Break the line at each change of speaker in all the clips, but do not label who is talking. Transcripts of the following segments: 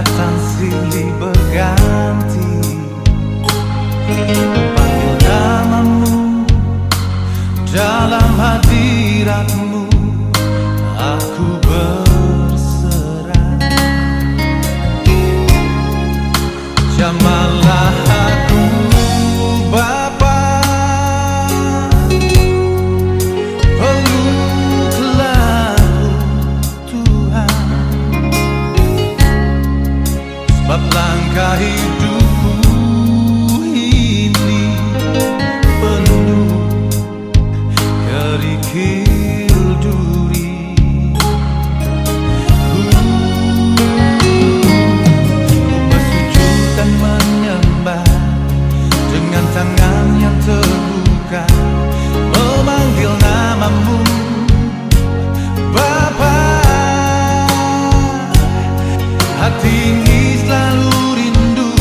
datang silih berganti, panggil namamu dalam hadiratmu, aku berserah. Jamahlah aku Bapa, peluklah Tuhan, sebab langkah hidupku ini penuh kerikil duri. Ku bersujud dan menyembah dengan tangan yang terbuka, memanggil namamu Bapa. Hati ini selalu rindu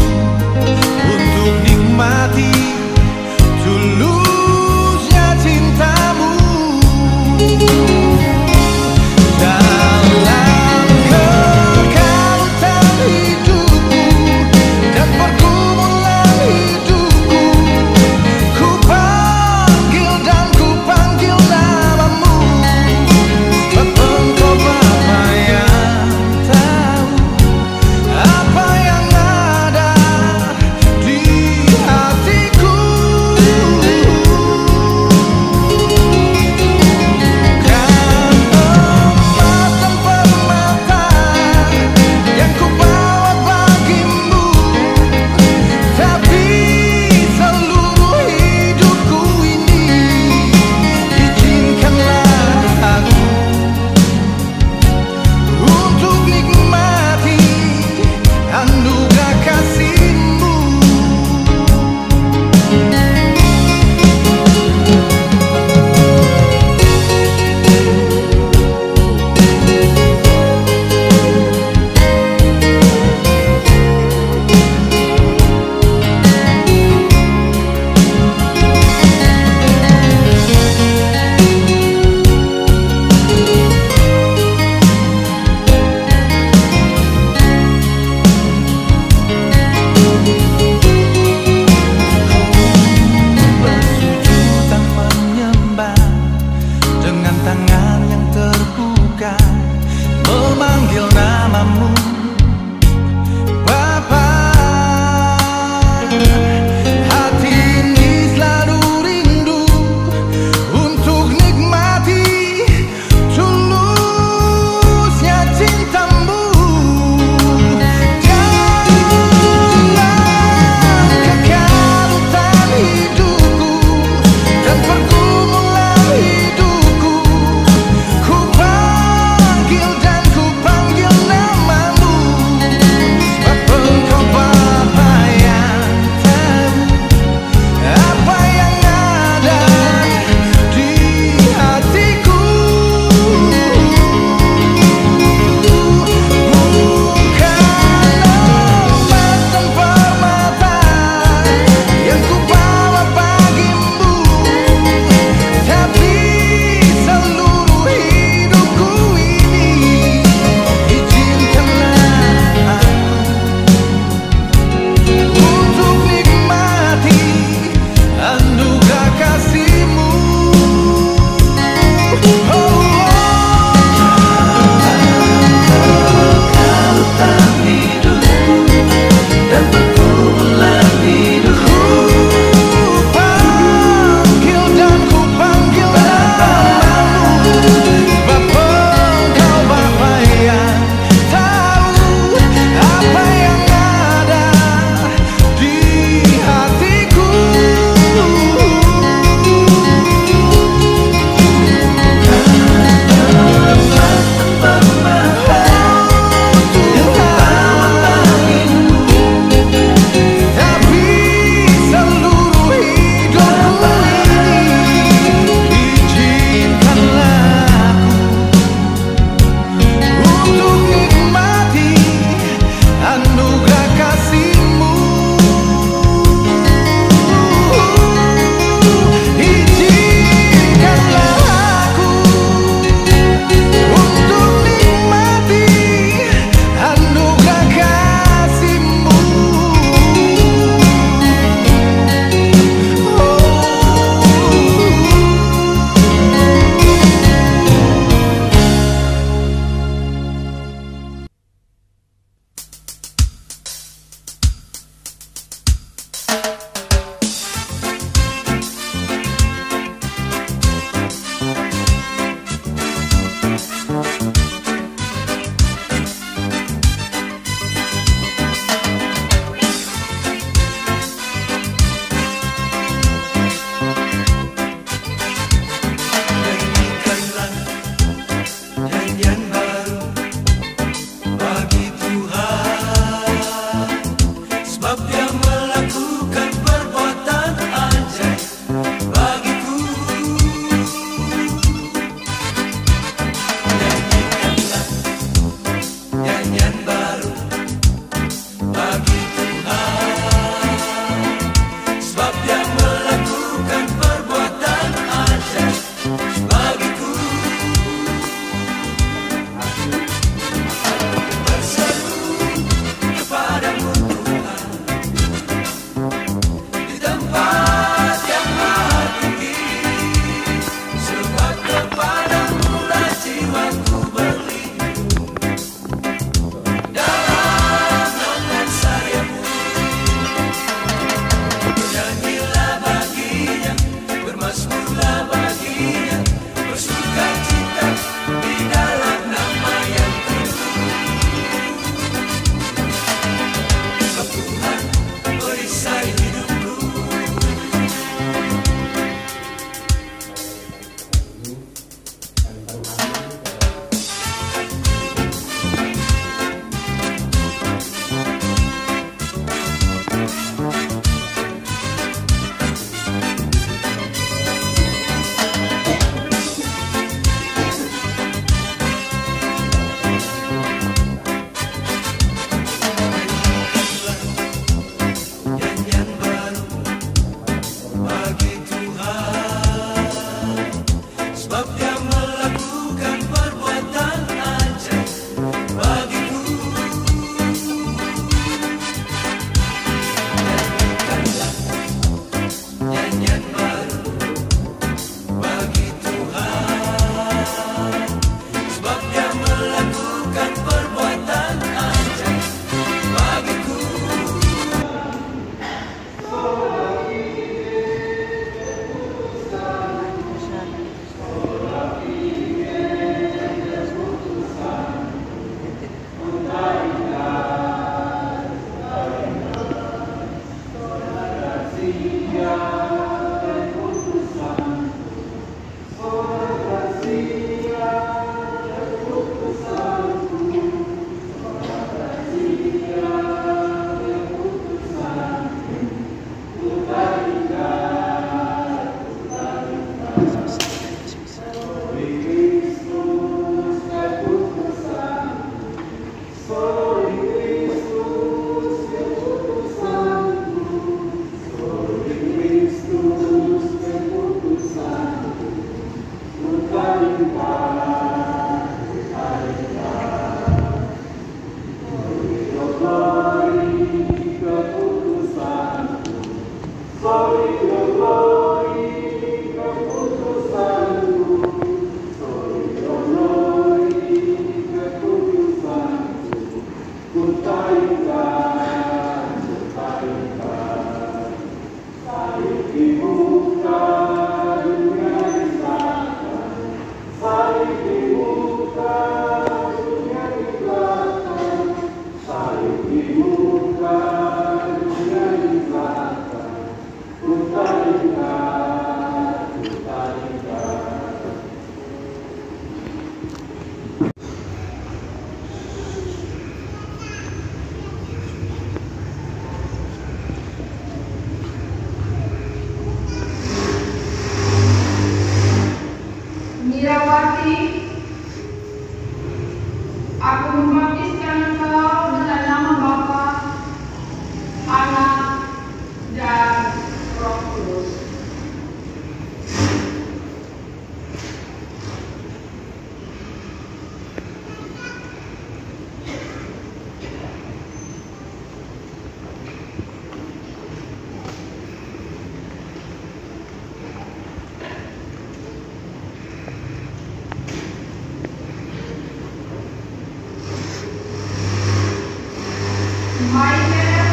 Michael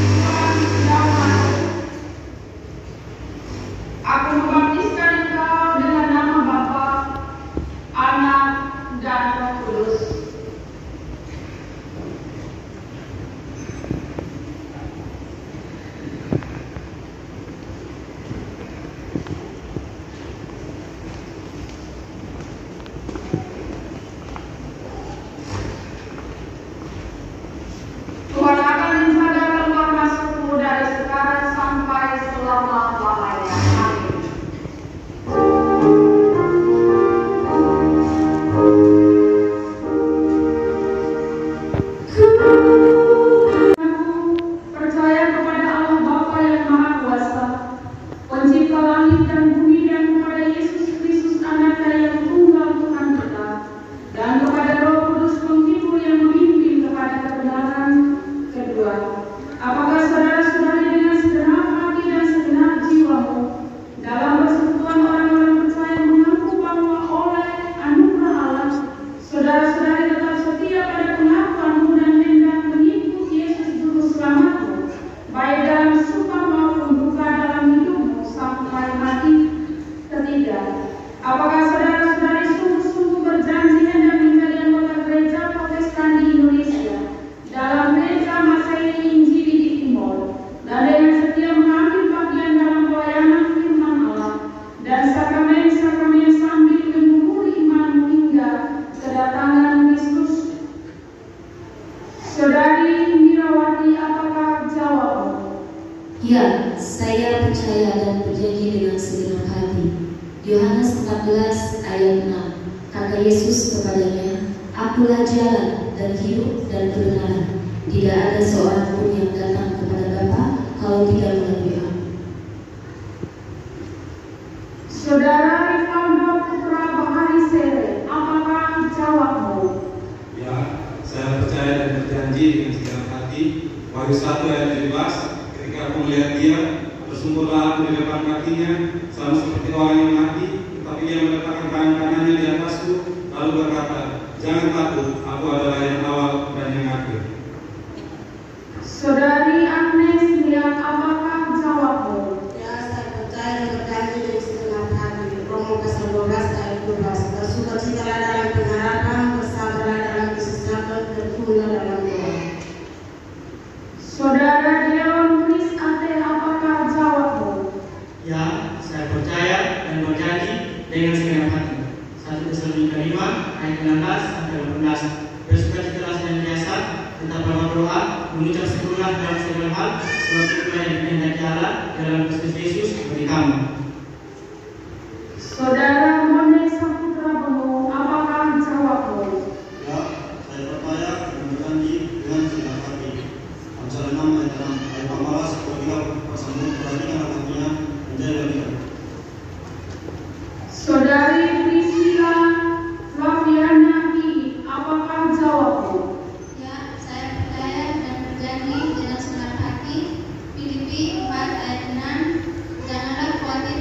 Iwan Daman. Aku membaptiskan engkau dengan nama Bapa, Anak, dan Roh Kudus. Tuhan akan menjaga keluar masukmu dari sekarang sampai selama-lamanya. Amin. Percaya kepada Allah Bapa yang Maha Kuasa, Pencipta langit dan bumi, dan kepada Yesus Kristus Anaknya yang tunggal Tuhan kita, dan kepada Roh Kudus penghibur yang memimpin kepada kebenaran kedua. Apakah saudara-saudari dengan segenap hati dan segenap jiwamu dalam persekutuan orang-orang percaya mengaku bahwa oleh anugerah Allah saudara-saudari tetap setia pada pengakuanmu dan hendak mengikuti Yesus Juru Selamatmu, baik dalam suka maupun duka dalam hidupmu sampai mati ketiga? Apakah saudara-saudari sungguh-sungguh berjanji hendak menjadi anggota gereja Protestan di Indonesia dalam gereja Masehi Injili di Timor, dan dengan setia mengambil bagian dalam pelayanan firman Allah dan sakramen-sakramen sambil menumbuhi imanmu hingga kedatangan Kristus? Saudari Mirawati, apakah jawabmu?
Ya, saya percaya dan berjanji dengan segenap hati. Yohanes 14 ayat 6. Kata Yesus kepadanya, Akulah jalan dan hidup dan kebenaran. Tidak ada seorang pun yang datang kepada Bapa kalau tidak melalui Aku.
Saudara Rivaldo Putra Bahari Sere, apakah jawabmu?
Ya, saya percaya dan berjanji dengan segenap hati. Wahyu 1 ayat 17, ketika aku melihat dia, bersungguhlah aku di depan kakinya, sama seperti orang yang mati, tetapi dia meletakkan tangan kanannya di atasku, lalu berkata, jangan takut, aku adalah yang awal dan yang akhir.
Saudari Agnes Liat, apakah jawabmu?
Ya, saya percaya dan berjanji dengan segenap hati. Roma pasal 12 ayat 12. Bersukacitalah dalam pengharapan, bersabarlah dalam kesesakan, bertumbuhlah dalam doa.
Saudara Deon Chris Ate, apakah jawabmu?
Ya, saya percaya dan berjanji dengan segenap hati. 1 Tesalonika 5 ayat 16 sampai 18. Bersukacitalah senantiasa, tetap berdoa, mengucap syukurlah dalam segala hal, sebab itulah yang dikehendaki Allah dalam Kristus Yesus bagi kamu.
Saudara Mone Saputra Beno, apakah jawabmu?
Ya, saya percaya dan berjanji dengan segenap hati. Amsal 6 ayat 6. Ayat pemalas, apabila bersambung perhatikan hatinya menjadi bagian.
Saudari Priscilla Flaviana Ki, apakah jawabmu?
Ya, saya percaya dan berjanji dengan segenap hati. Filipi 4 ayat 6. Janganlah khawatir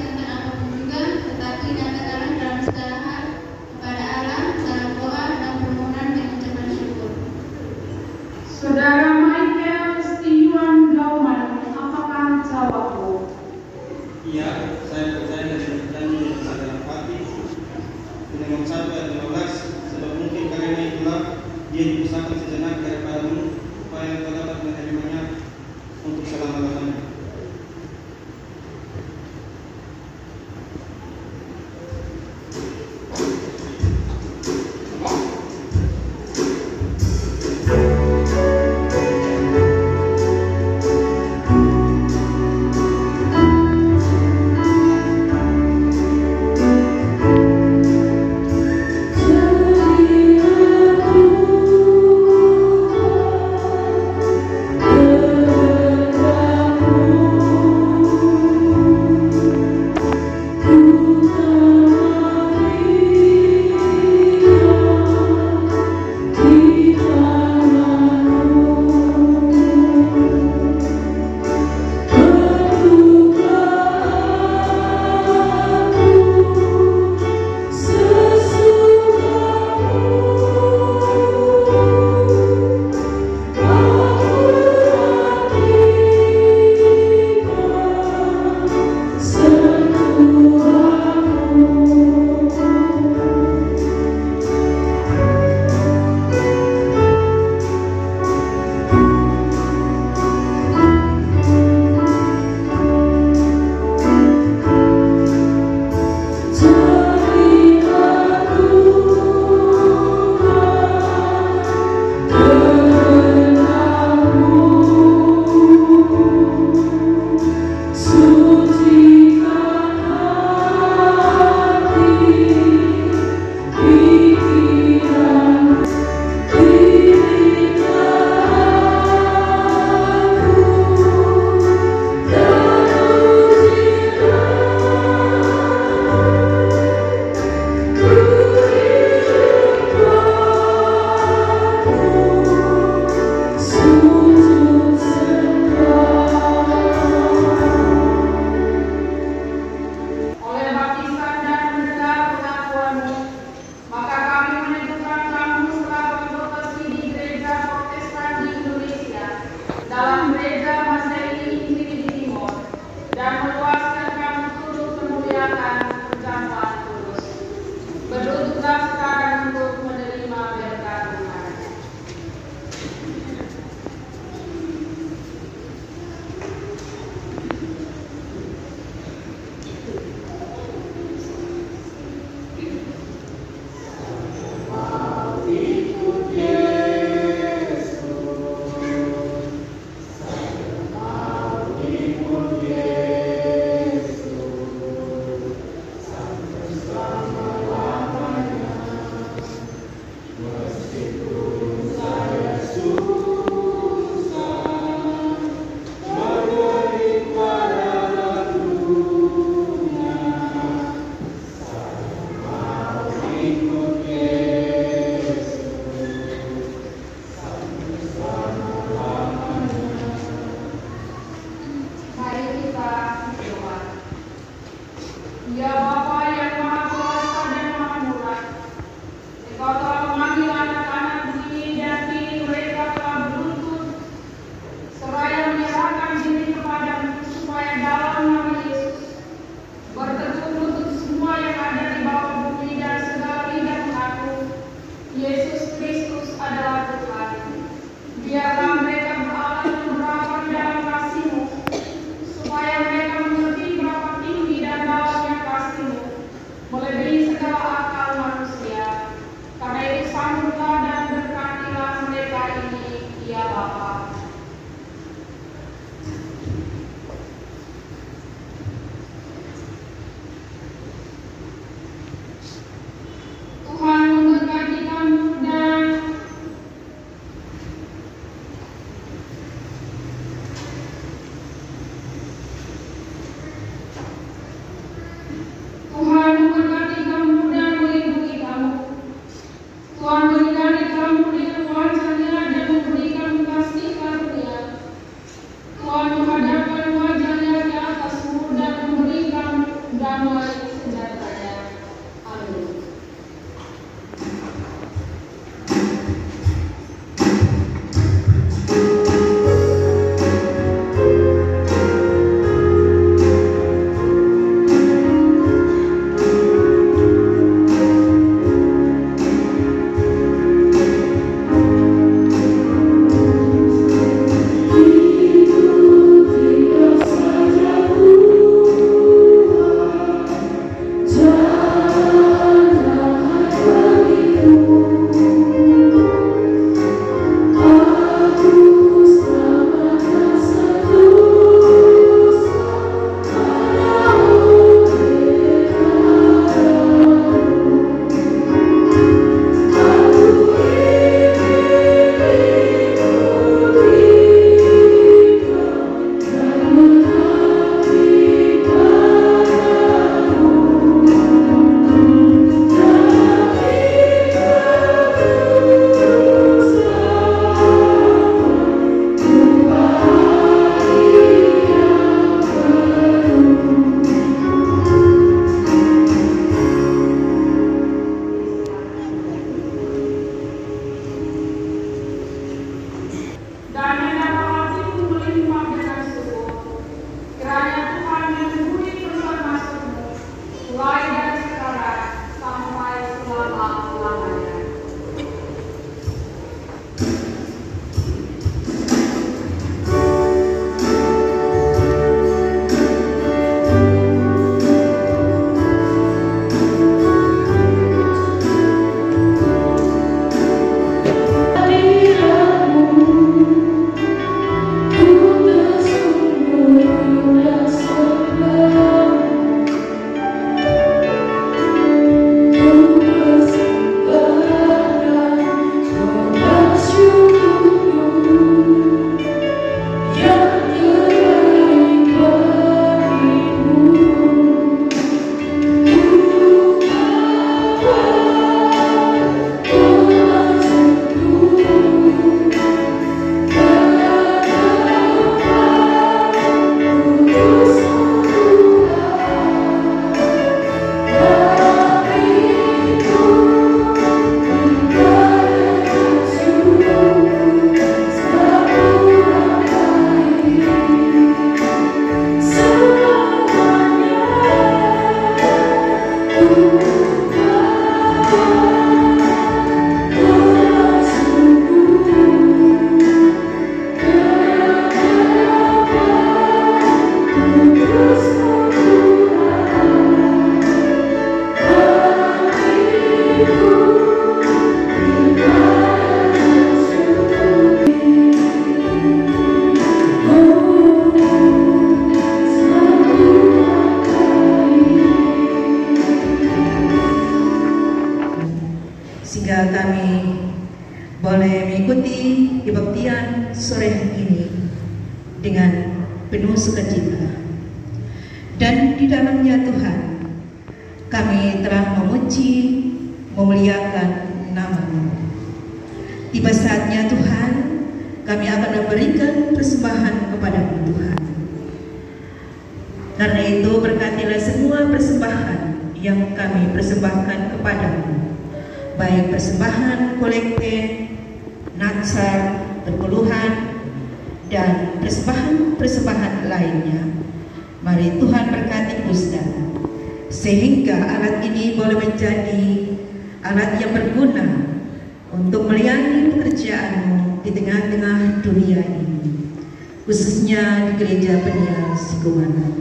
dengan penuh sukacita. Dan di dalamnya Tuhan, kami telah memuji, memuliakan nama-Mu. Tiba saatnya Tuhan, kami akan memberikan persembahan kepada-Mu Tuhan. Karena itu berkatilah semua persembahan yang kami persembahkan kepada-Mu, baik persembahan kolekte, natsar, perpuluhan, dan persembahan lainnya. Mari Tuhan berkati Ustaz, sehingga alat ini boleh menjadi alat yang berguna untuk melayani pekerjaan-Mu di tengah-tengah dunia ini, khususnya di Gereja Penyiar Sikumangan.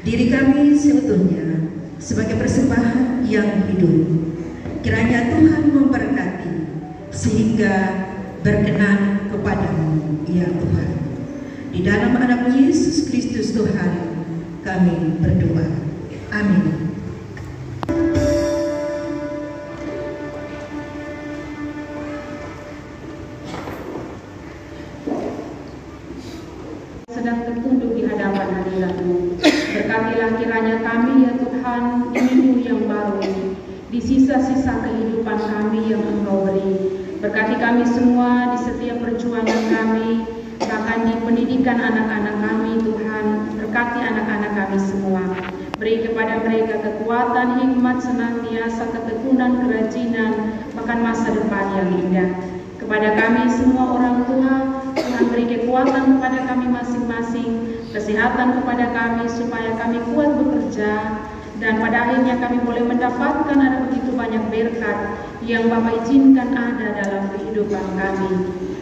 Diri kami seutuhnya sebagai persembahan yang hidup, kiranya Tuhan memberkati sehingga berkenan kepada-Mu, ya Tuhan. Di dalam Anak Yesus Kristus Tuhan kami berdoa. Amin.
Sedang tertunduk di hadapan hadirat-Mu, berkatilah kiranya kami, ya Tuhan, di minggu yang baru ini, di sisa-sisa kehidupan kami yang Engkau beri. Berkati kami semua di setiap perjuangan kami, bahkan di pendidikan anak-anak kami, Tuhan. Berkati anak-anak kami semua. Beri kepada mereka kekuatan, hikmat, senantiasa, ketekunan, kerajinan, bahkan masa depan yang indah. Kepada kami semua orang tua, Tuhan beri kekuatan kepada kami masing-masing, kesehatan kepada kami supaya kami kuat bekerja, dan pada akhirnya kami boleh mendapatkan ada begitu banyak berkat yang Bapa izinkan ada dalam kehidupan kami.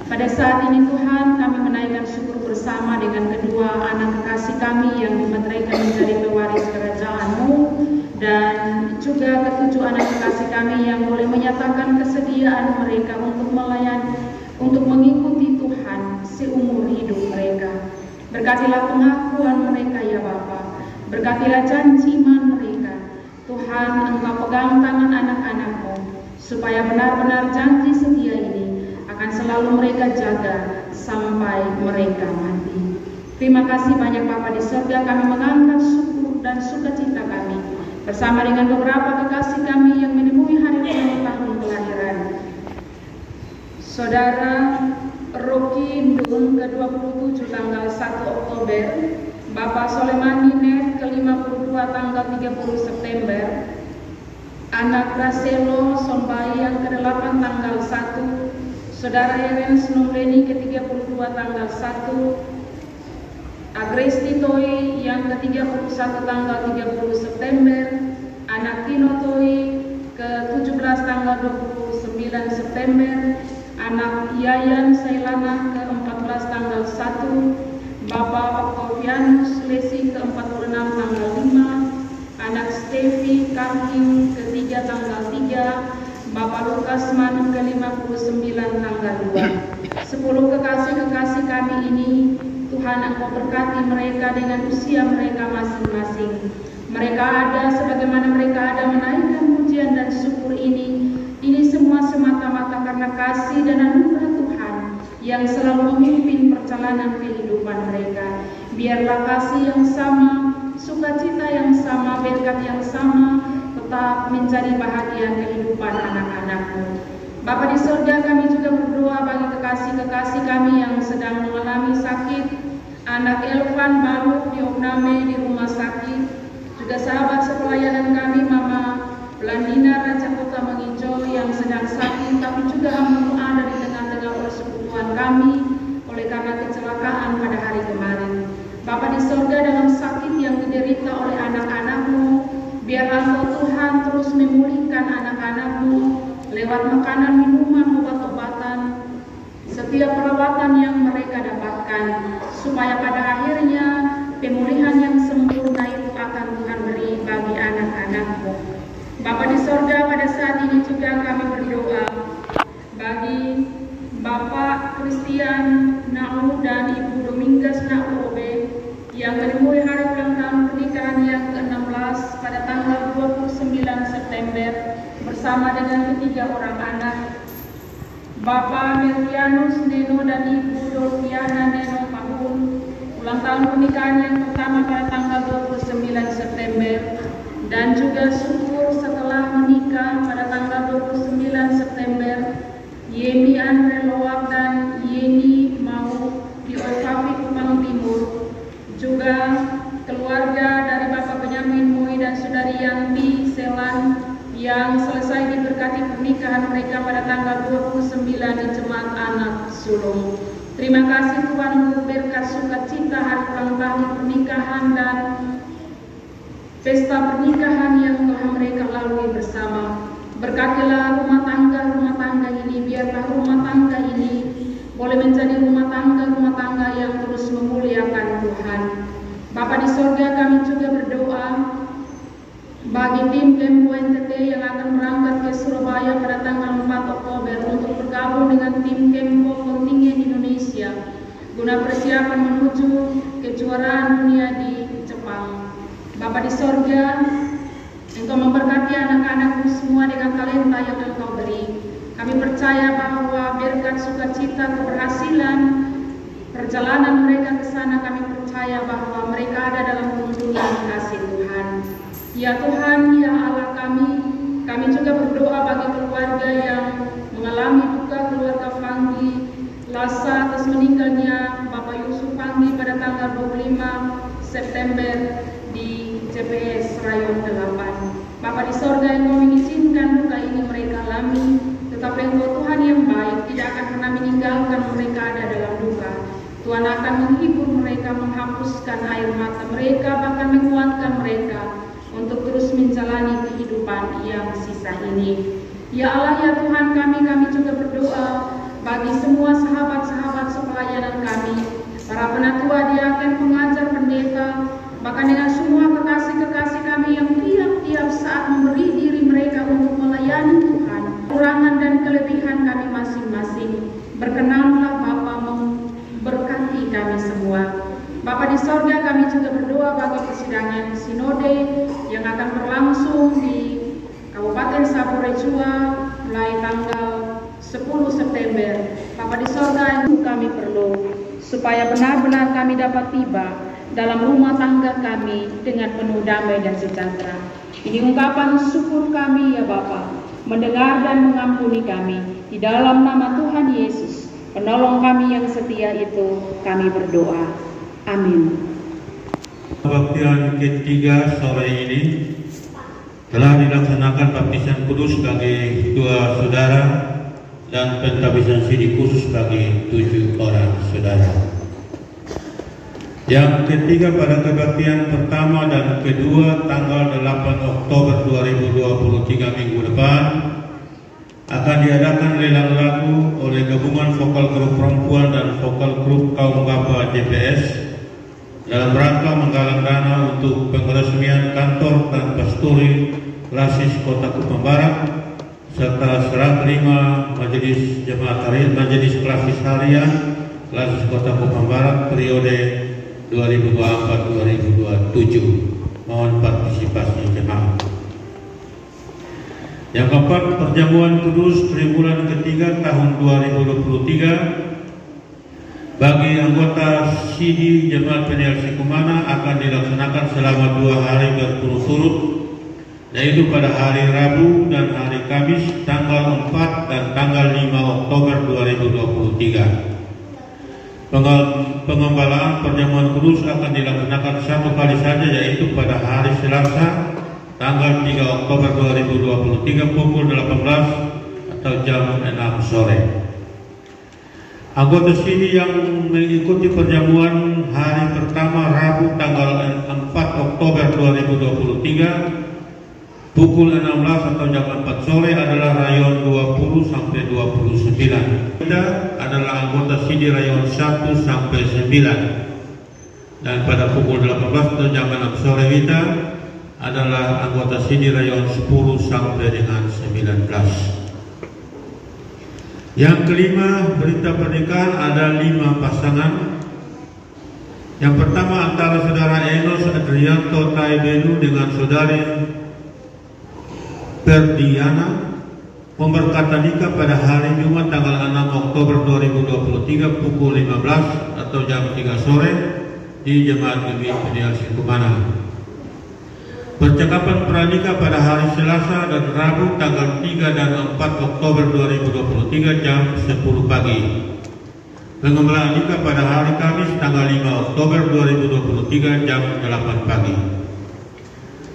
Pada saat ini Tuhan, kami menaikkan syukur bersama dengan kedua anak kekasih kami yang dimeteraikan menjadi pewaris kerajaan-Mu, dan juga ketujuh anak kekasih kami yang boleh menyatakan kesediaan mereka untuk melayani, untuk mengikuti Tuhan seumur hidup mereka. Berkatilah pengakuan mereka, ya Bapa. Berkatilah janji iman mereka. Tuhan, Engkau pegang tangan anak-anak-Mu, supaya benar-benar janji setia ini akan selalu mereka jaga sampai mereka mati. Terima kasih banyak Bapa di surga, kami mengangkat syukur dan sukacita kami bersama dengan beberapa kekasih kami yang menemui hari ulang tahun kelahiran. Saudara Rocky Ndun ke-27 tanggal 1 Oktober, Bapak Solemani Net ke-52 tanggal 30 September, anak Raselo Sombai yang ke-8 tanggal 1, Saudara Eren Snumreni ke-32 tanggal 1, Agresti Toi yang ke-31 tanggal 30 September, anak Tino Toi ke-17 tanggal 29 September, anak Yayan Sailana ke-14 tanggal 1, Bapak Octavianus Lesi ke-46 tanggal 5, anak Stevi Karkim ke-3 tanggal 3, Bapak Lukasman ke-59 tanggal 2. 10 kekasih-kekasih kami ini, Tuhan Engkau berkati mereka dengan usia mereka masing-masing. Mereka ada sebagaimana mereka ada menaikkan pujian dan syukur ini. Ini semua semata-mata karena kasih dan anugerah Tuhan yang selalu memimpin perjalanan kehidupan mereka. Biarlah kasih yang sama, sukacita yang sama, berkat yang sama tetap menjadi bahagian kehidupan anak-anak-Mu. Bapa di surga, kami juga berdoa bagi kekasih-kekasih kami yang sedang mengalami sakit. Anak Elvan baru diopname di rumah sakit, juga sahabat sepelayanan kami Mama Blandina Raja Kota Menginjau yang sedang sakit, tapi juga ada di tengah-tengah persekutuan kami oleh karena kecelakaan pada hari kemarin. Bapa di surga, dalam sakit yang diderita oleh anak-anak-Mu, biarlah Engkau Tuhan terus memulihkan anak-anak-Mu lewat makanan, minuman, obat-obatan, setiap perawatan yang mereka dapatkan, supaya pada akhirnya pemulihan yang sempurna itu akan Tuhan beri bagi anak-anak-Mu. Bapa di sorga, pada saat ini juga kami berdoa bagi Bapak Christian Nau dan Ibu Domingas Nau Obe yang menemui hari ulang tahun pernikahan yang ke-16 pada tanggal 29 September bersama dengan ketiga orang anak, Bapak Merianus Neno dan Ibu Dolviana Neno Pahun, dalam pernikahan yang pertama pada tanggal 29 September dan juga syukur setelah menikah pada tanggal 29 September Yeni Andre Loak dan Yeni Mau di Okapi Kupang Timur, juga keluarga dari Bapak Benyamin Mui dan Saudari Yanti Selan yang selesai diberkati pernikahan mereka pada tanggal 29 di Jemaat Anak Sulung. Terima kasih Tuhan untuk berkat sukacita hari ulang tahun pernikahan dan pesta pernikahan yang telah mereka lalui bersama. Berkatilah rumah tangga ini, biarlah rumah tangga ini boleh menjadi rumah tangga yang terus memuliakan Tuhan. Bapa di sorga, kami juga berdoa bagi tim Kempo NTT yang akan berangkat ke Surabaya pada tanggal 4 Oktober untuk bergabung dengan tim Kempo kontingen Indonesia guna persiapan menuju kejuaraan dunia di Jepang. Bapa di sorga, Engkau memberkati anak-anakmu semua dengan talenta yang Engkau beri. Kami percaya bahwa berkat sukacita keberhasilan perjalanan mereka ke sana, kami percaya bahwa mereka ada dalam tuntunan kasih Tuhan. Ya Tuhan, ya Allah kami juga berdoa bagi keluarga yang mengalami duka, keluarga Fanggi Lasa atas meninggalnya Bapak Yusuf Fanggi pada tanggal 25 September di JPS Rayon 8. Bapak di sorga, Engkau mengizinkan duka ini mereka alami, tetapi Engkau Tuhan yang baik tidak akan pernah meninggalkan mereka ada dalam duka. Tuhan akan menghibur mereka, menghapuskan air mata mereka, bahkan menguatkan mereka untuk terus menjalani kehidupan yang sisa ini. Ya Allah, ya Tuhan kami juga berdoa bagi semua sahabat-sahabat sepelayanan kami, para penatua, diaken, pengajar, pendeta, bahkan dengan semua kekasih-kekasih kami yang tiap-tiap saat memberi diri mereka untuk melayani Tuhan. Kurangan dan kelebihan kami masing-masing, berkenanlah Bapa memberkati kami semua. Bapa di sorga, kami juga berdoa bagi persidangan sinode yang akan berlangsung di Kabupaten Sapore Jua mulai tanggal 10 September. Bapa di sorga, itu kami perlu supaya benar-benar kami dapat tiba dalam rumah tangga kami dengan penuh damai dan sejahtera. Ini ungkapan syukur kami ya Bapa, mendengar dan mengampuni kami. Di dalam nama Tuhan Yesus, penolong kami yang setia itu, kami berdoa. Amin.
Kebaktian ketiga sore ini telah dilaksanakan baptisan kudus bagi 2 saudara dan pentabisan sidi khusus bagi 7 orang saudara. Yang ketiga, pada kebaktian pertama dan kedua tanggal 8 Oktober 2023 minggu depan akan diadakan lelang lagu oleh gabungan vokal grup perempuan dan vokal grup kaum bapa JPS dalam rangka menggalang dana untuk peresmian kantor dan pasturi Klasis Kota Kupang Barat serta serah terima Majelis Jemaat Harian Majelis Klasis Harian Klasis Kota Kupang Barat periode 2024-2027. Mohon partisipasi jemaat. Yang keempat, perjamuan kudus triwulan ketiga tahun 2023 bagi anggota Sidi Jemaat PNLC Kumana akan dilaksanakan selama 2 hari berturut-turut, yaitu pada hari Rabu dan hari Kamis tanggal 4 dan tanggal 5 Oktober 2023. Pengembalaan perjamuan kudus akan dilaksanakan 1 kali saja, yaitu pada hari Selasa tanggal 3 Oktober 2023 pukul 18 atau jam 6 sore. Anggota sini yang mengikuti perjamuan hari pertama Rabu tanggal 4 Oktober 2023 pukul 16 atau jam 4 sore adalah rayon 20 sampai 29. Kita adalah anggota sini rayon 1 sampai 9. Dan pada pukul 18 atau jam 6 sore kita adalah anggota sini rayon 10 sampai dengan 19. Yang kelima, berita pernikahan ada 5 pasangan. Yang pertama antara saudara Enos Adrianto Taibenu dengan saudari Perdiana memberkatan nikah pada hari Jumat tanggal 6 Oktober 2023 pukul 15 atau jam 3 sore di Jemaat Gemit Peniel Sikumana. Percakapan pranikah pada hari Selasa dan Rabu tanggal 3 dan 4 Oktober 2023 jam 10 pagi. Pengembalaan nikah pada hari Kamis tanggal 5 Oktober 2023 jam 8 pagi.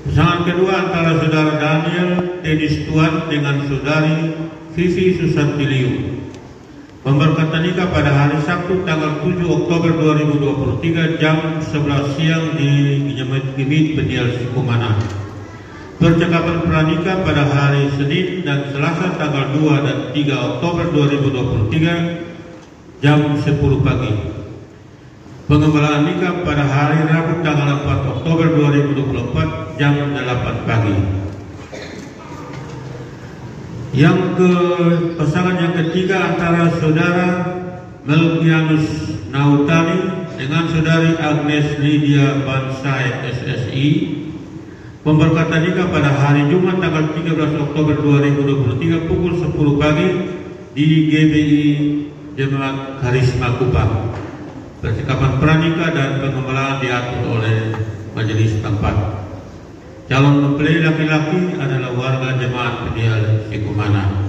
Pasangan kedua antara saudara Daniel Tenis Tuan dengan saudari Vivi Susanti Liu. Pemberkatan nikah pada hari Sabtu tanggal 7 Oktober 2023 jam 11 siang di Gemit Peniel Sikumana. Percakapan pranikah pada hari Senin dan Selasa tanggal 2 dan 3 Oktober 2023 jam 10 pagi. Pengembalaan nikah pada hari Rabu tanggal 4 Oktober 2024 jam 8 pagi. Pasangan yang ketiga antara saudara Melkianus Nautali dengan saudari Agnes Lydia Bansai SSI. Pemberkatan nikah pada hari Jumat tanggal 13 Oktober 2023 pukul 10 pagi di GBI Jemaat Karisma Kupang. Percakapan pranikah dan pengembalaan diatur oleh majelis tempat. Calon mempelai laki-laki adalah warga Jemaat Peniel Sikumana.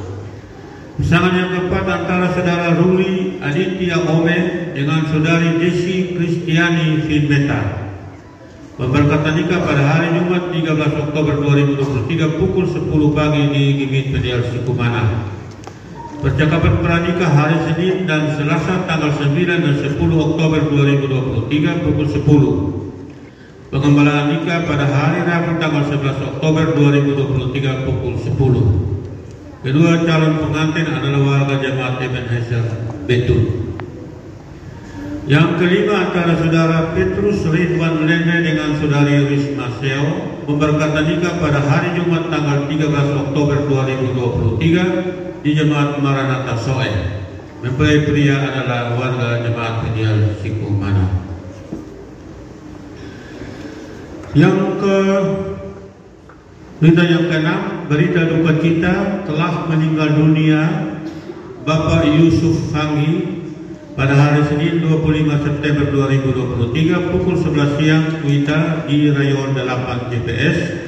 Pasangan yang keempat antara saudara Ruli Aditya Ome dengan saudari Desi Kristiani Finbeta. Pemberkatan nikah pada hari Jumat 13 Oktober 2023 pukul 10 pagi di Gemit Peniel Sikumana. Percakapan pranikah hari Senin dan Selasa tanggal 9 dan 10 Oktober 2023 pukul 10. Pengembalaan nikah pada hari Rabu tanggal 11 Oktober 2023 pukul 10. Kedua calon pengantin adalah warga Jemaat Ebenezer Betul. Yang kelima antara saudara Petrus Ridwan Melende dengan saudari Risma Seo. Pemberkatan nikah pada hari Jumat tanggal 13 Oktober 2023 di Jemaat Maranatha Soe. Mempelai pria adalah warga Jemaat Peniel Sikumana. Berita yang keenam, berita duka cita telah meninggal dunia Bapak Yusuf Fanghi pada hari Senin 25 September 2023 pukul 11 siang WITA di Rayon 8 GPS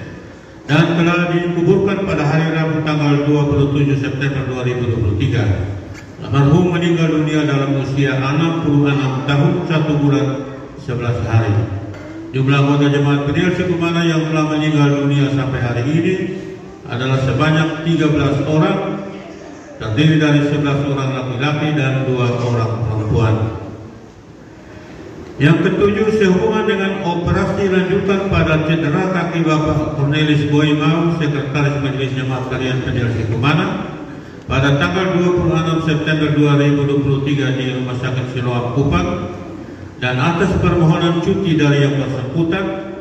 dan telah dikuburkan pada hari Rabu tanggal 27 September 2023. Almarhum meninggal dunia dalam usia 66 tahun 1 bulan 11 hari. Jumlah anggota Jemaat Peniel Sikumana yang telah meninggal dunia sampai hari ini adalah sebanyak 13 orang, terdiri dari 11 orang laki-laki dan 2 orang perempuan. Yang ketujuh, sehubungan dengan operasi lanjutan pada cedera kaki Bapak Cornelis Boimau, Sekretaris Majelis Jemaat Harian Peniel Sikumana, pada tanggal 26 September 2023 di Rumah Sakit Siloam Kupang, dan atas permohonan cuti dari yang bersangkutan,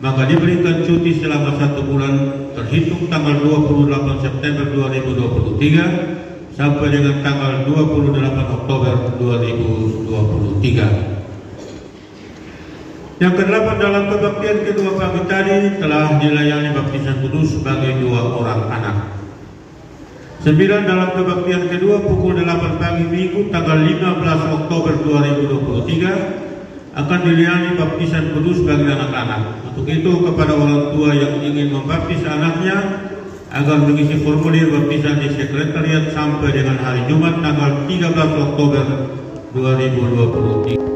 maka diberikan cuti selama 1 bulan terhitung tanggal 28 September 2023 sampai dengan tanggal 28 Oktober 2023. Yang kedelapan, dalam kebaktian kedua pagi tadi telah dilayani baptisan kudus sebagai 2 orang anak. 9, dalam kebaktian kedua pukul 8 pagi Minggu tanggal 15 Oktober 2023 akan dilayani baptisan kudus bagi anak-anak. Untuk itu, kepada orang tua yang ingin membaptis anaknya agar mengisi formulir baptisan di sekretariat sampai dengan hari Jumat tanggal 13 Oktober 2023.